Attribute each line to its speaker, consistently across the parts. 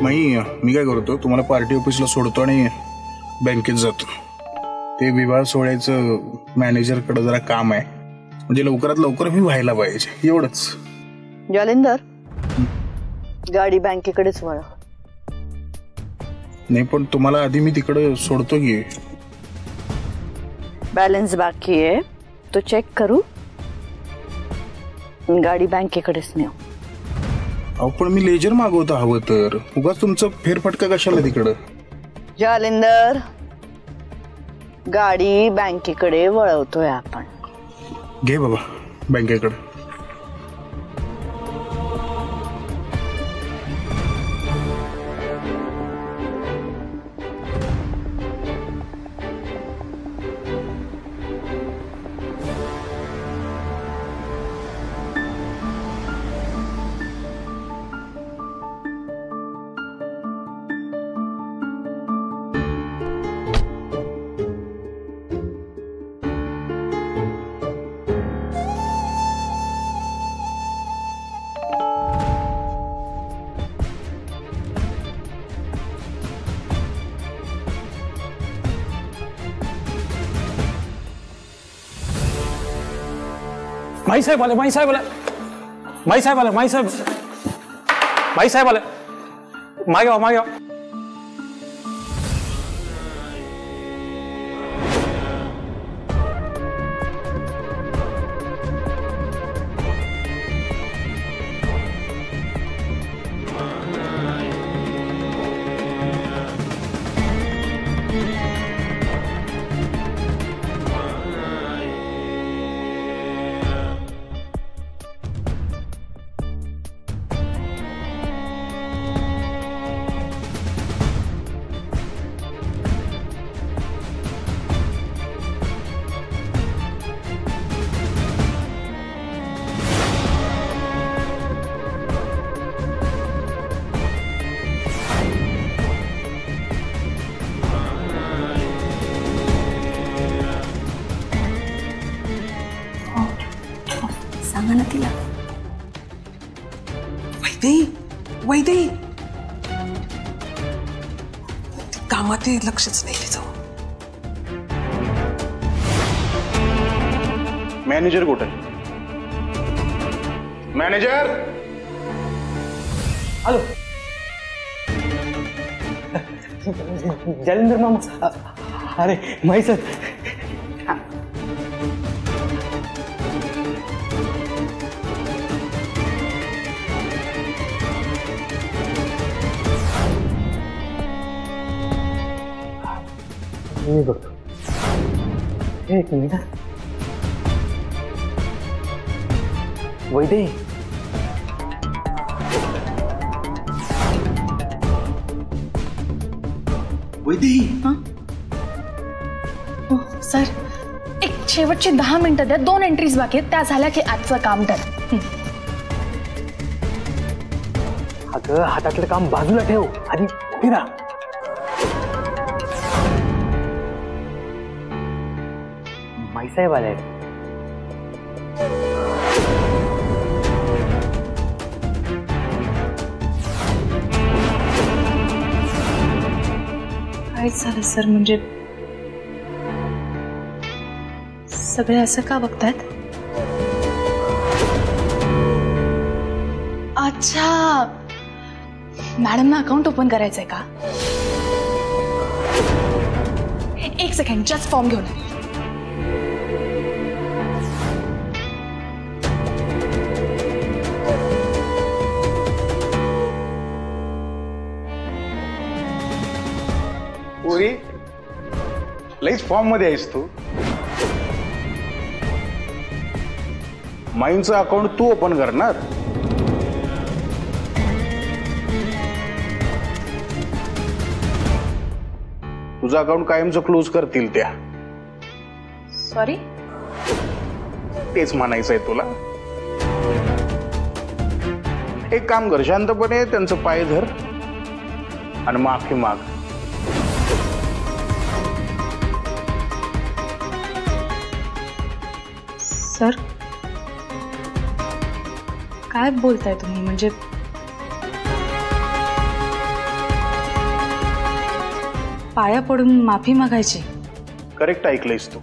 Speaker 1: मी काय करतो, तुम्हाला पार्टी ऑफिसला सोडतो आणि बँकेत जातो. ते विवाह सोहळ्याचं मॅनेजरकडे जरा काम आहे, म्हणजे लवकरात लवकर मी व्हायला पाहिजे, एवढंच.
Speaker 2: जालिंदर, गाडी बँकेकडेच वळव.
Speaker 1: नाही पण तुम्हाला आधी मी तिकडे सोडतो की.
Speaker 2: बॅलन्स बाकी आहे तो चेक करू, गाडी बँकेकडेच नेऊ.
Speaker 1: अहो पण मी लेजर मागवतो हवं तर, उगाच तुमचं फेरफटका कशाला तिकडं.
Speaker 2: जालिंदर, गाडी बँकेकडे वळवतोय आपण.
Speaker 1: घे बाबा बँकेकडे.
Speaker 3: माई साहेब आले, माई साहेब आले, माई साहेब आले, माई साहेब, माई साहेब आले. मागे मागे.
Speaker 4: सांगा ना तिला. वैदेही, वैदेही, कामात लक्षच नाही तिचं.
Speaker 1: मॅनेजर कुठे? Manager
Speaker 3: hello. जालिंदर मामा. अरे माई साहेब. मी बघतो. एक मिनिट. वैदेही,
Speaker 1: वैदेही.
Speaker 5: सर, एक शेवटची 10 मिनिटं द्या. 2 एंट्रीज बाकी आहेत, त्या झाल्या की आजचं काम डन.
Speaker 3: अगं हातातलं काम बाजूला ठेव, आधी उभी राहा. माईसाहेब आले.
Speaker 5: काय झालं सर, म्हणजे सगळे असं का बघतायत? अच्छा, मॅडमना अकाउंट ओपन करायचंय का? एक सेकंड, जस्ट फॉर्म घेऊन.
Speaker 1: लईच फॉर्म मध्ये आहेस तू. माईंचं अकाउंट तू ओपन करणार? तुझं अकाउंट कायमचं क्लोज करतील त्या.
Speaker 5: सॉरी,
Speaker 1: तेच म्हणायचंय तुला. एक काम कर, शांतपणे त्यांचं पाय धर आणि माफी माग.
Speaker 5: सर, काय बोलताय तुम्ही? म्हणजे
Speaker 6: पाया पडून माफी मागायची?
Speaker 1: करेक्ट ऐकलंयस तू.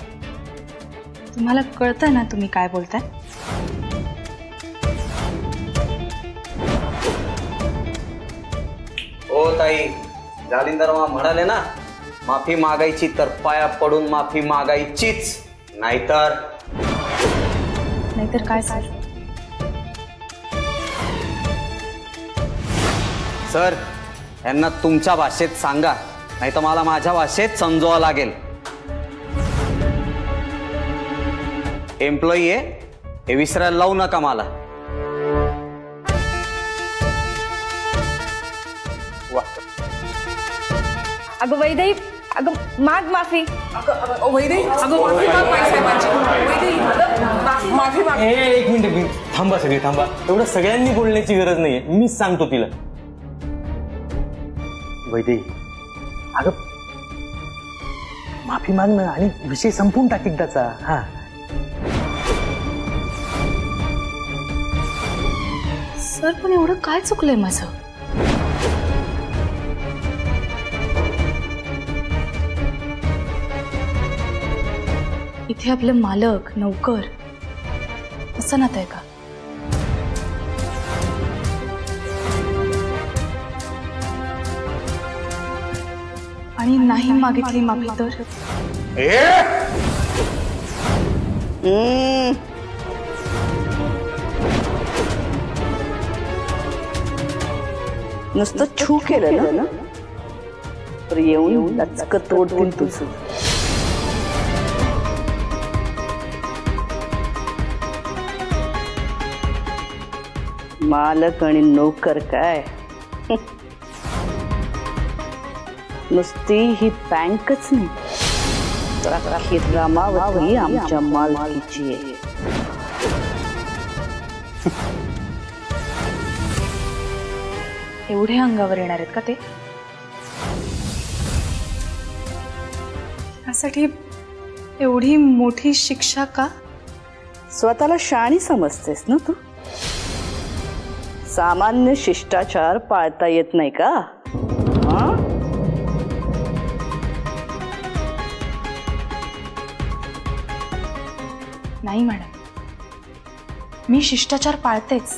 Speaker 6: तुम्हाला कळतं ना तुम्ही काय बोलताय?
Speaker 7: ओ ताई, जालिंदर मामा म्हणाले ना, माफी मागायची तर पाया पडून माफी मागायचीच, नाहीतर
Speaker 6: काय सर?
Speaker 7: सर यांना तुमच्या भाषेत सांगा, नाही तर मला माझ्या भाषेत समजवावं लागेल. एम्प्लॉई आहे हे विसरायला लावू नका मला.
Speaker 5: अगं वैदेही, अगं माग माफी.
Speaker 4: वैदेही अगं माफी माग बाईसाहेबांची. वैदेही माफी माग.
Speaker 8: एक मिनिट थांबा, सगळे थांबा. एवढं सगळ्यांनी बोलण्याची गरज नाहीये, मीच सांगतो तिला. वैदेही अगं माफी मागणं आणि विषय संपून टाक एकदाचा. हा
Speaker 6: सर पण एवढं काय चुकलंय माझं? इथे आपले मालक नौकर असं नातं आहे का? आणि नाही मागितली माफी तर?
Speaker 2: नुसतं छू केलं ना तर येऊन लचकं तोडतील तुझं. मालक आणि नोकर काय, नुसती ही बँकच नाही तर अख्खी रामावती आमच्या मालकीची आहे.
Speaker 6: एवढे अंगावर येणार आहेत का ते? त्यासाठी एवढी मोठी शिक्षा का?
Speaker 2: स्वतःला शाणी समजतेस ना तू? सामान्य शिष्टाचार पाळता येत नाही का?
Speaker 6: नाही मॅडम, मी शिष्टाचार पाळतेच,